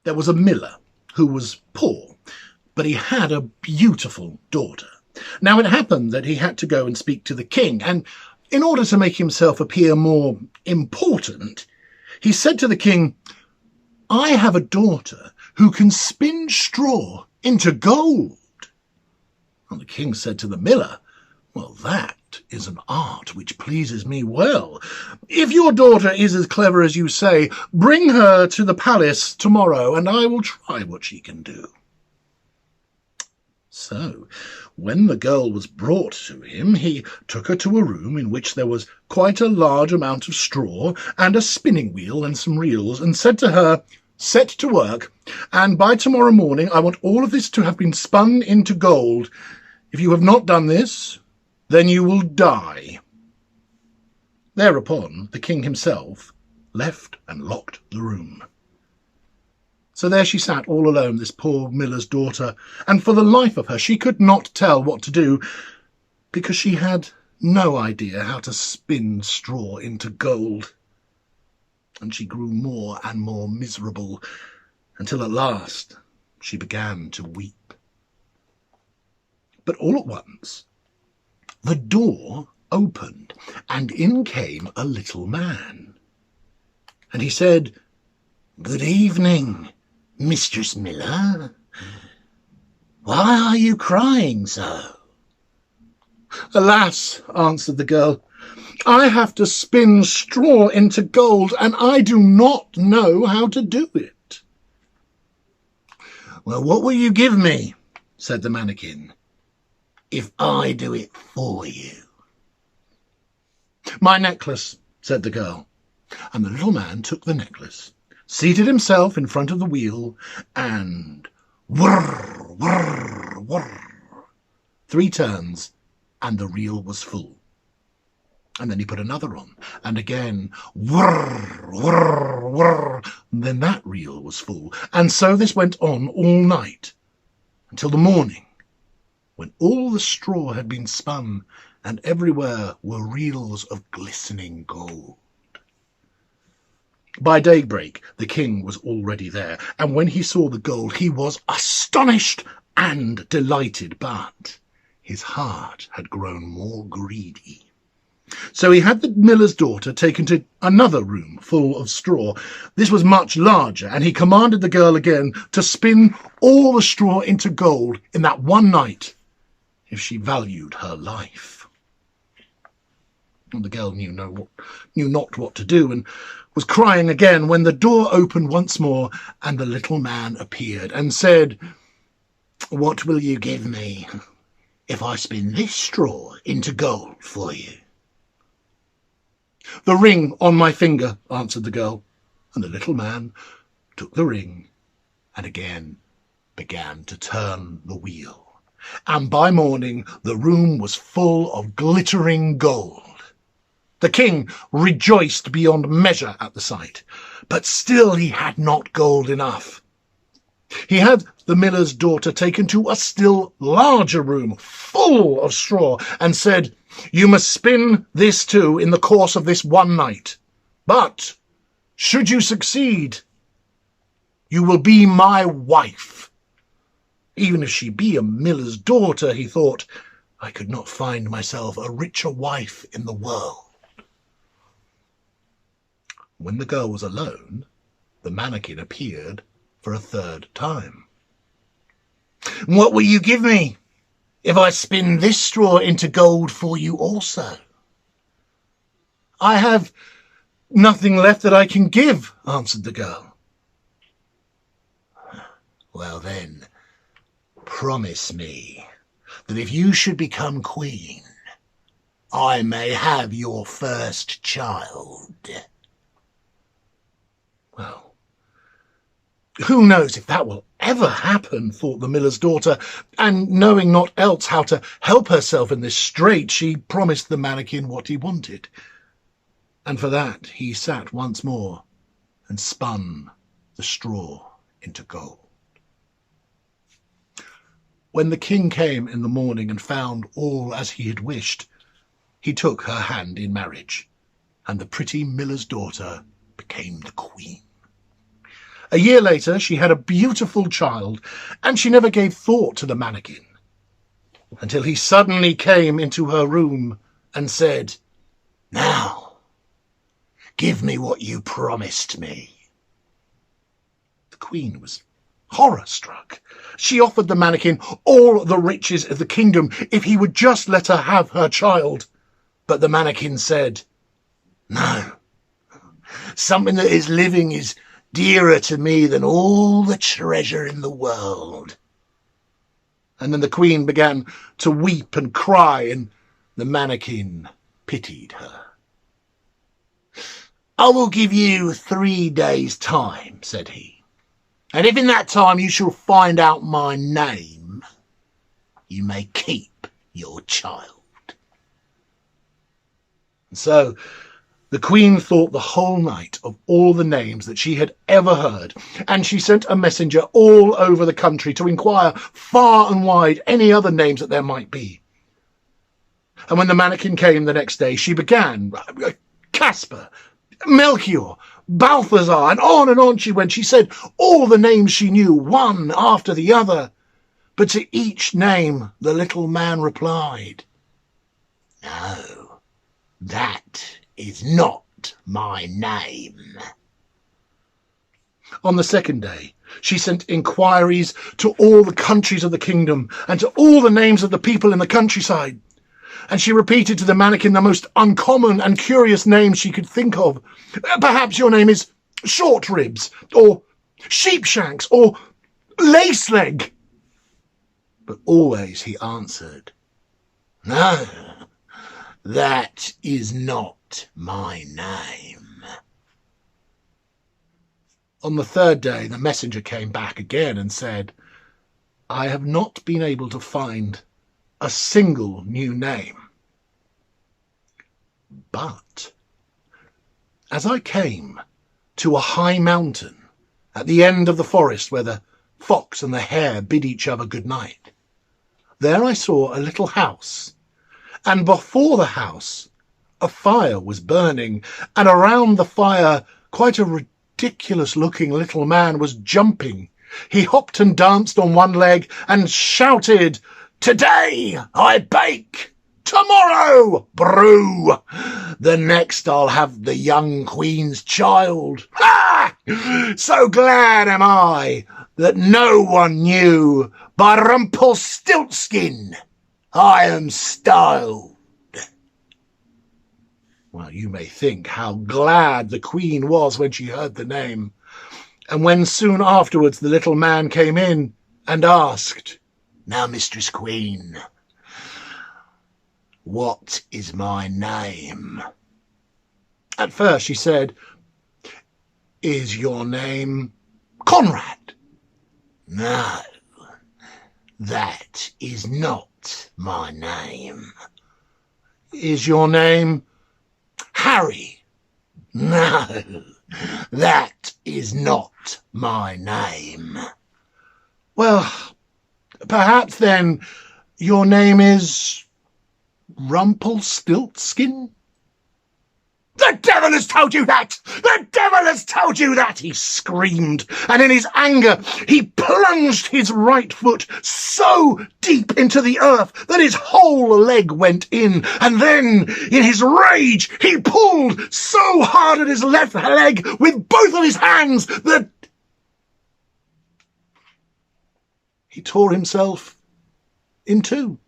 there was a miller who was poor, but he had a beautiful daughter. Now it happened that he had to go and speak to the king, and in order to make himself appear more important, he said to the king, "I have a daughter who can spin straw into gold." And the king said to the miller, "Well, that is an art which pleases me well. If your daughter is as clever as you say, bring her to the palace tomorrow, and I will try what she can do." So, when the girl was brought to him, he took her to a room in which there was quite a large amount of straw and a spinning wheel and some reels, and said to her, "Set to work, and by tomorrow morning I want all of this to have been spun into gold. If you have not done this, then you will die." Thereupon the king himself left and locked the room. So there she sat all alone, this poor miller's daughter, and for the life of her she could not tell what to do, because she had no idea how to spin straw into gold. And she grew more and more miserable, until at last she began to weep. But all at once the door opened, and in came a little man. And he said, "Good evening, Mistress Miller. Why are you crying so?" "Alas," answered the girl, "I have to spin straw into gold, and I do not know how to do it." "Well, what will you give me," said the mannequin, "if I do it for you?" "My necklace," said the girl. And the little man took the necklace, seated himself in front of the wheel, and whirr, whirr, whirr, 3 turns, and the reel was full. And then he put another on, and again whirr, whirr, whirr, and then that reel was full. And so this went on all night, until the morning, when all the straw had been spun, and everywhere were reels of glistening gold. By daybreak the king was already there, and when he saw the gold he was astonished and delighted, but his heart had grown more greedy. So he had the miller's daughter taken to another room full of straw. This was much larger, and he commanded the girl again to spin all the straw into gold in that one night, if she valued her life. And the girl knew not what to do, and was crying again, when the door opened once more, and the little man appeared and said, "What will you give me if I spin this straw into gold for you?" "The ring on my finger," answered the girl, and the little man took the ring and again began to turn the wheel. And by morning the room was full of glittering gold. The king rejoiced beyond measure at the sight, but still he had not gold enough. He had the miller's daughter taken to a still larger room full of straw, and said, "You must spin this too in the course of this one night. But should you succeed, you will be my wife." Even if she be a miller's daughter, he thought, I could not find myself a richer wife in the world. When the girl was alone, the mannequin appeared for a 3rd time. "What will you give me if I spin this straw into gold for you also?" "I have nothing left that I can give," answered the girl. "Well then, promise me that if you should become queen, I may have your first child." Well, who knows if that will ever happen, thought the miller's daughter, and knowing not else how to help herself in this strait, she promised the mannequin what he wanted. And for that he sat once more and spun the straw into gold. When the king came in the morning and found all as he had wished, he took her hand in marriage, and the pretty miller's daughter became the queen. A year later, she had a beautiful child, and she never gave thought to the mannequin, until he suddenly came into her room and said, "Now, give me what you promised me." The Queen was horror-struck. She offered the mannequin all the riches of the kingdom if he would just let her have her child. But the mannequin said, "No, something that is living is dearer to me than all the treasure in the world." And then the Queen began to weep and cry, and the mannequin pitied her. "I will give you 3 days' time," said he, "and if in that time you shall find out my name, you may keep your child." And so the Queen thought the whole night of all the names that she had ever heard, and she sent a messenger all over the country to inquire far and wide any other names that there might be. And when the mannequin came the next day, she began, Casper, Melchior, Balthazar, and on she went. She said all the names she knew, one after the other. But to each name the little man replied, "No, that is not my name." On the second day, she sent inquiries to all the countries of the kingdom and to all the names of the people in the countryside. And she repeated to the mannequin the most uncommon and curious names she could think of. "Perhaps your name is Short Ribs, or Sheepshanks, or Laceleg." But always he answered, "No, that is not my name." On the third day, the messenger came back again and said, "I have not been able to find a single new name. But as I came to a high mountain at the end of the forest where the fox and the hare bid each other good night, there I saw a little house, and before the house a fire was burning, and around the fire quite a ridiculous-looking little man was jumping. He hopped and danced on one leg and shouted, 'Today I bake, tomorrow brew, the next I'll have the young Queen's child. Ha! So glad am I that no one knew, by Rumpelstiltskin I am styled.'" Well, you may think how glad the Queen was when she heard the name, and when soon afterwards the little man came in and asked, "Now, Mistress Queen, what is my name?" At first she said, "Is your name Conrad?" "No, that is not my name." "Is your name Harry?" "No, that is not my name." "Well, perhaps then your name is Rumpelstiltskin?" "The devil has told you that! The devil has told you that!" he screamed, and in his anger he plunged his right foot so deep into the earth that his whole leg went in, and then, in his rage, he pulled so hard at his left leg with both of his hands that he tore himself in two.